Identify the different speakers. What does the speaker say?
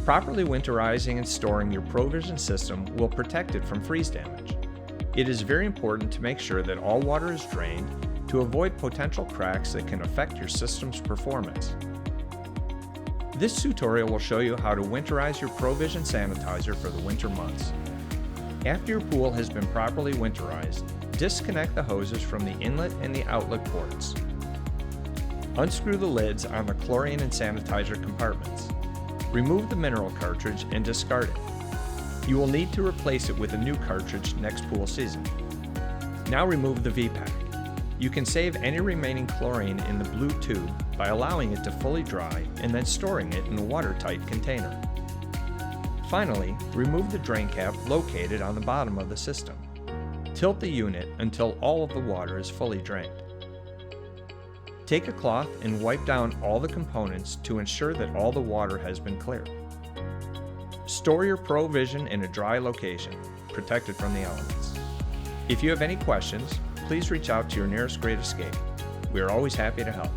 Speaker 1: Properly winterizing and storing your ProVision system will protect it from freeze damage. It is very important to make sure that all water is drained to avoid potential cracks that can affect your system's performance. This tutorial will show you how to winterize your ProVision sanitizer for the winter months. After your pool has been properly winterized, disconnect the hoses from the inlet and the outlet ports. Unscrew the lids on the chlorine and sanitizer compartments. Remove the mineral cartridge and discard it. You will need to replace it with a new cartridge next pool season. Now remove the V-pack. You can save any remaining chlorine in the blue tube by allowing it to fully dry and then storing it in a watertight container. Finally, remove the drain cap located on the bottom of the system. Tilt the unit until all of the water is fully drained. Take a cloth and wipe down all the components to ensure that all the water has been cleared. Store your ProVision in a dry location, protected from the elements. If you have any questions, please reach out to your nearest Great Escape. We are always happy to help.